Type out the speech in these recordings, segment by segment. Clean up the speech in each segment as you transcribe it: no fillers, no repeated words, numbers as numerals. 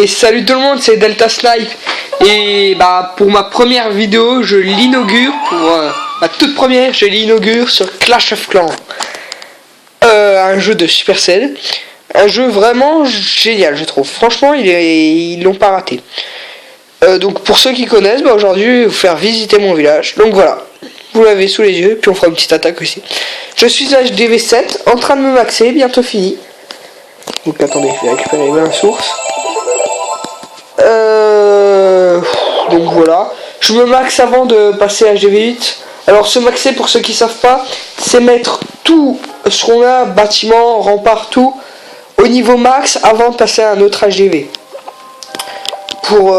Et salut tout le monde, c'est Delta Snipe. Et bah pour ma première vidéo, je l'inaugure pour ma toute première, je l'inaugure sur Clash of Clans, un jeu de Supercell, un jeu vraiment génial, je trouve. Franchement, ils l'ont pas raté. Donc pour ceux qui connaissent, bah aujourd'hui, je vais vous faire visiter mon village. Donc voilà, vous l'avez sous les yeux, puis on fera une petite attaque aussi. Je suis à HDV7, en train de me maxer, bientôt fini. Donc attendez, je vais récupérer ma source. Donc voilà, je me max avant de passer à HDV8. Alors se maxer, pour ceux qui savent pas, c'est mettre tout ce qu'on a, bâtiment, rempart, tout au niveau max avant de passer à un autre HDV. Pour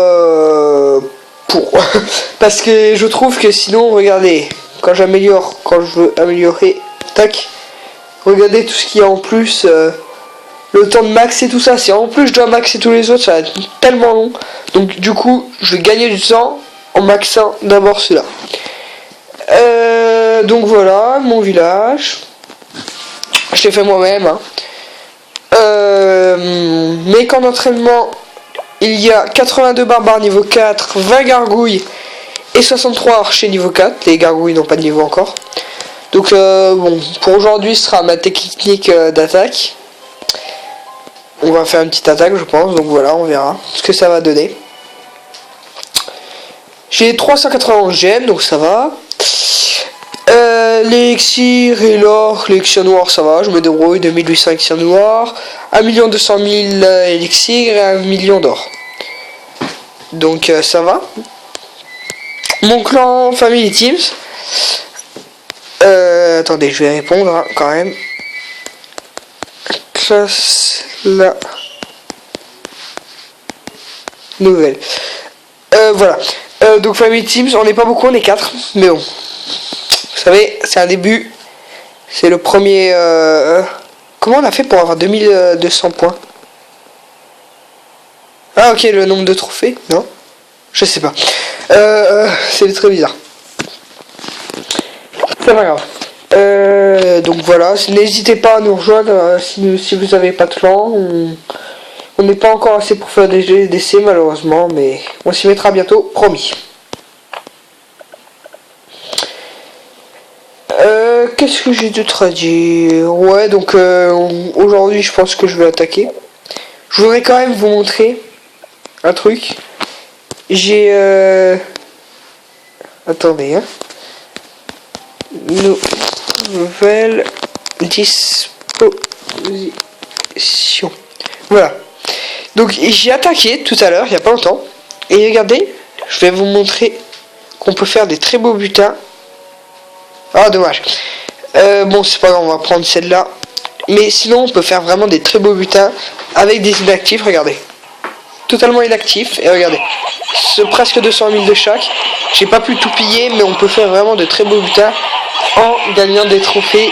parce que je trouve que sinon, regardez, quand je veux améliorer, tac, regardez tout ce qu'il y a en plus, le temps de max et tout ça. Si en plus je dois maxer tous les autres, ça va être tellement long. Donc du coup, je vais gagner du temps en maxant d'abord celui-là. Donc voilà, mon village. Je l'ai fait moi-même. Hein. Mais qu'en entraînement, il y a 82 barbares niveau 4, 20 gargouilles et 63 archers niveau 4. Les gargouilles n'ont pas de niveau encore. Donc bon, pour aujourd'hui, ce sera ma technique d'attaque. On va faire une petite attaque, je pense. Donc voilà, on verra ce que ça va donner. J'ai 391 gemmes, donc ça va. L'élixir et l'or, l'élixir noir, ça va. Je me débrouille. 2800 élixirs noirs, 1 200 000 élixirs et 1 million d'or. Donc ça va. Mon clan Family Teams. Attendez, je vais répondre hein, quand même. Classe la nouvelle. Voilà. Donc Family Teams, on n'est pas beaucoup, on est 4. Mais bon. Vous savez, c'est un début. C'est le premier. Comment on a fait pour avoir 2200 points? Ah ok, le nombre de trophées? Non? Je sais pas. C'est très bizarre. C'est pas grave. Donc voilà, n'hésitez pas à nous rejoindre si vous n'avez pas de clan. On n'est pas encore assez pour faire des GDC malheureusement, mais on s'y mettra bientôt, promis. Qu'est-ce que j'ai d'autre à dire? Ouais, donc aujourd'hui je pense que je vais attaquer. Je voudrais quand même vous montrer un truc. J'ai attendez hein. Nouvelle disposition. Voilà. Donc j'ai attaqué tout à l'heure, il n'y a pas longtemps. Et regardez, je vais vous montrer qu'on peut faire des très beaux butins. Ah dommage. Bon c'est pas grave, on va prendre celle-là. Mais sinon on peut faire vraiment des très beaux butins avec des inactifs, regardez. Totalement inactifs. Et regardez. C'est presque 200 000 de chaque. J'ai pas pu tout piller, mais on peut faire vraiment de très beaux butins en gagnant des trophées.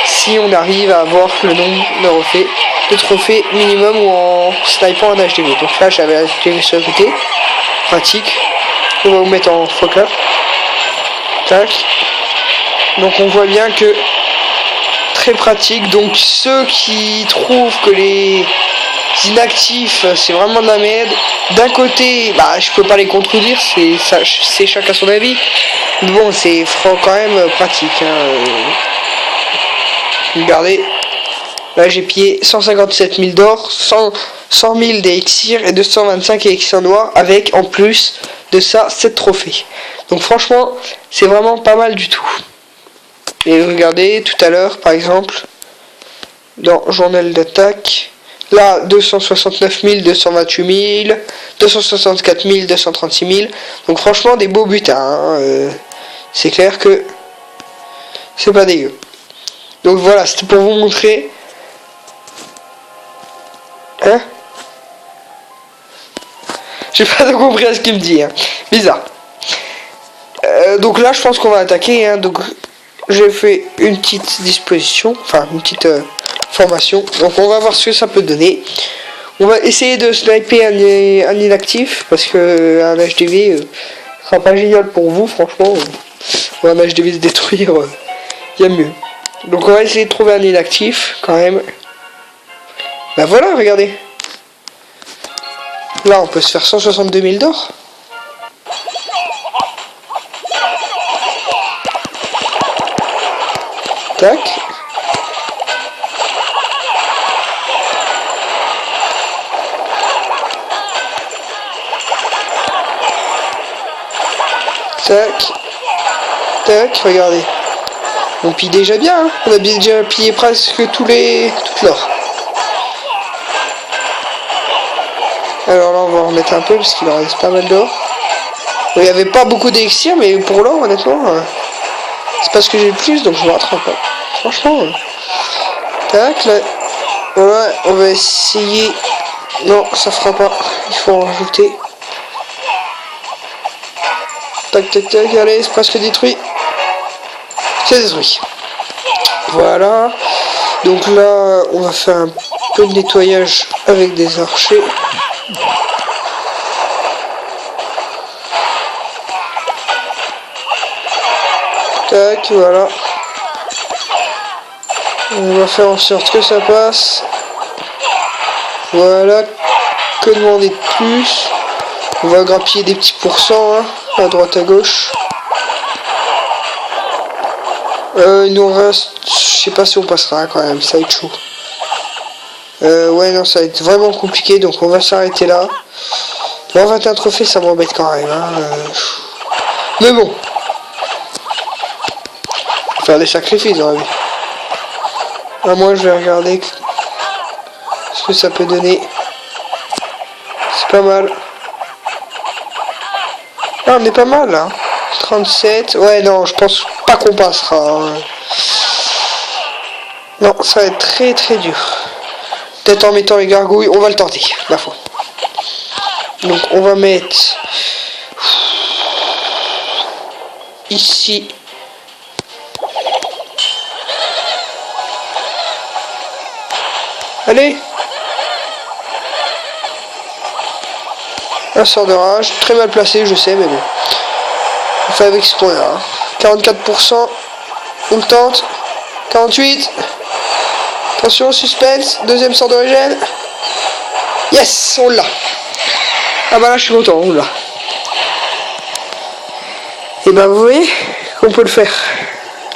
Si on arrive à avoir le nombre de trophées minimum ou en snipant un HDV. Donc là j'avais un HDV sur le côté. Pratique. On va vous mettre en focus. Tac. Donc on voit bien que très pratique. Donc ceux qui trouvent que les inactifs c'est vraiment de la merde, d'un côté bah je peux pas les contredire, c'est chacun son avis. Mais bon, c'est quand même pratique hein. Regardez, là j'ai pillé 157 000 d'or, 100 000 d'élixirs et 225 élixirs noirs avec en plus de ça 7 trophées. Donc franchement c'est vraiment pas mal du tout. Et regardez tout à l'heure par exemple dans journal d'attaque, là 269 228 000, 264 000, 236 000. Donc franchement des beaux butins hein. C'est clair que c'est pas dégueu. Donc voilà, c'était pour vous montrer. Hein? J'ai pas tout compris à ce qu'il me dit. Hein. Bizarre. Donc là, je pense qu'on va attaquer. Hein. Donc j'ai fait une petite disposition. Enfin, une petite formation. Donc on va voir ce que ça peut donner. On va essayer de sniper un inactif. Parce que un HDV sera pas génial pour vous, franchement. Pour un HDV se détruire, il y a mieux. Donc on va essayer de trouver un inactif quand même. Bah voilà, regardez. Là, on peut se faire 162 000 d'or. Tac. Tac. Tac, regardez. On pille déjà bien, hein. On a bien déjà pillé presque toute l'or. Alors là, on va en remettre un peu parce qu'il en reste pas mal d'or. Il n'y avait pas beaucoup d'élixir, mais pour l'or, honnêtement, c'est pas ce que j'ai le plus, donc je me rattrape pas. Franchement. Tac, là. Voilà, on va essayer. Non, ça fera pas. Il faut en rajouter. Tac, tac, tac, allez, c'est presque détruit. C'est détruit. Voilà. Donc là, on va faire un peu de nettoyage avec des archers. Tac, voilà. On va faire en sorte que ça passe. Voilà. Que demander de plus? On va grappiller des petits pourcents, hein, à droite à gauche. Il nous reste... Je sais pas si on passera quand même, ça va être chaud. Ouais, non, ça va être vraiment compliqué, donc on va s'arrêter là. 21 trophées, ça m'embête quand même. Hein. Mais bon. Faire des sacrifices, dans la vie. À moi, je vais regarder ce que ça peut donner. C'est pas mal. Ah, on est pas mal, là. 37. Ouais, non, je pense pas qu'on passera. Hein. Non, ça va être très très dur. Peut-être en mettant les gargouilles, on va le tenter, la foi. Donc, on va mettre... Ici... Allez. Un sort de rage, très mal placé, je sais, mais bon. On fait avec ce qu'on a. 44%. On le tente. 48. Attention, suspense. Deuxième sort de régène. Yes, on l'a. Ah bah là, je suis content, on l'a. Et bah vous voyez qu'on peut le faire.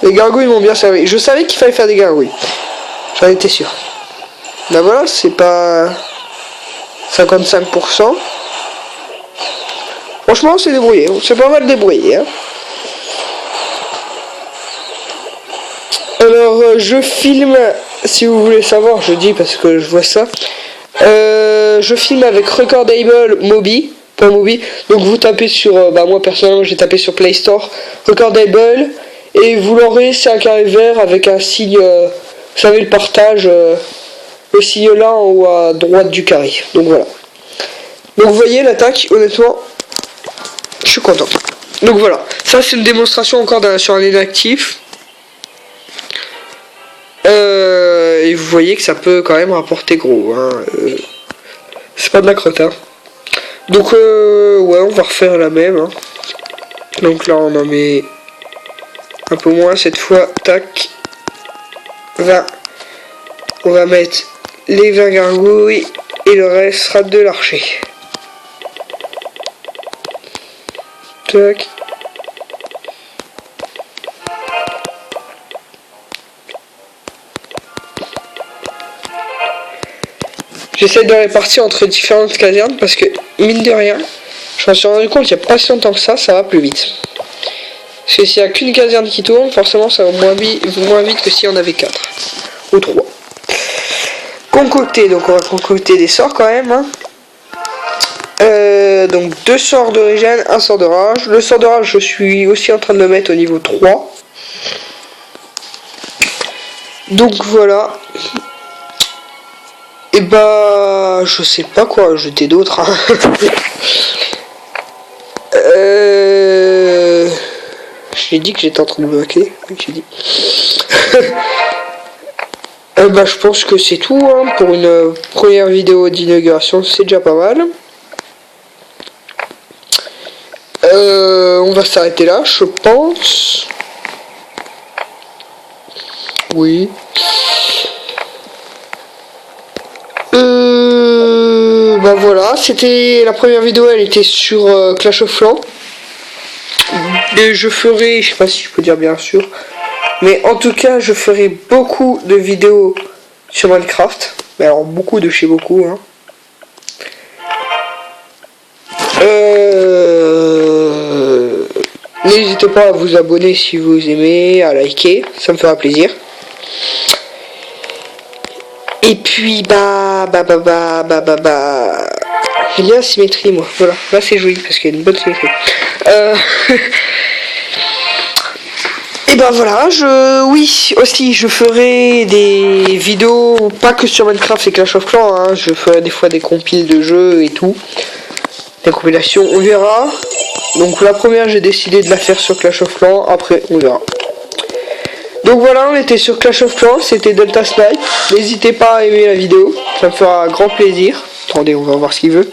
Les gargouilles m'ont bien servi. Je savais qu'il fallait faire des gargouilles. J'en étais sûr. Bah voilà, c'est pas 55%. Franchement, c'est débrouillé. C'est pas mal débrouillé. Hein. Alors, je filme, si vous voulez savoir, je dis parce que je vois ça. Je filme avec Recordable Mobi. Pas Mobi. Donc vous tapez sur... moi personnellement, j'ai tapé sur Play Store. Recordable. Et vous l'aurez, c'est un carré vert avec un signe... vous savez, le partage... le signe là en haut à droite du carré. Donc voilà. Donc vous voyez l'attaque, honnêtement, je suis content. Donc voilà. Ça c'est une démonstration encore sur un inactif. Et vous voyez que ça peut quand même rapporter gros. Hein. C'est pas de la crotte. Hein. Donc ouais, on va refaire la même. Hein. Donc là on en met un peu moins cette fois. Tac. 20. On va mettre les 20 gargouilles et le reste sera de l'archer. Tac. J'essaie de répartir entre différentes casernes parce que mine de rien, je me suis rendu compte qu'il n'y a pas si longtemps que ça va plus vite. Parce que s'il n'y a qu'une caserne qui tourne, forcément ça va moins vite que s'il y en avait 4 ou 3. Concocter, donc on va concocter des sorts quand même. Hein. Donc 2 sorts de régène, 1 sort de rage. Le sort de rage, je suis aussi en train de le mettre au niveau 3. Donc voilà. Et bah, je sais pas quoi ajouter d'autre. Hein. J'ai dit que j'étais en train de me hacker. J'ai dit. Bah, je pense que c'est tout hein, pour une première vidéo d'inauguration. C'est déjà pas mal. On va s'arrêter là, je pense. Oui. bah voilà, c'était la première vidéo, elle était sur Clash of Clans. Et je ferai, je sais pas si je peux dire bien sûr, mais en tout cas je ferai beaucoup de vidéos sur Minecraft. Mais alors beaucoup de chez beaucoup, hein. N'hésitez pas à vous abonner si vous aimez, à liker, ça me fera plaisir. Et puis il y a la symétrie, moi. Voilà, là c'est joli parce qu'il y a une bonne symétrie. Et ben voilà, oui, aussi je ferai des vidéos, pas que sur Minecraft et Clash of Clans, hein, je ferai des fois des compiles de jeux et tout. Des compilations, on verra. Donc la première, j'ai décidé de la faire sur Clash of Clans, après on verra. Donc voilà, on était sur Clash of Clans, c'était Delta Snipe. N'hésitez pas à aimer la vidéo, ça me fera grand plaisir. Attendez, on va voir ce qu'il veut.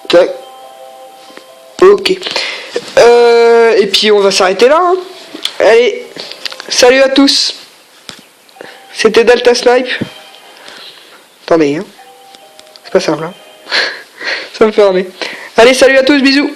Tac. Ok. Et puis on va s'arrêter là. Hein. Allez, salut à tous. C'était Delta Snipe. Attendez, hein. C'est pas simple. Hein. Ça me fait ramener. Allez, salut à tous, bisous.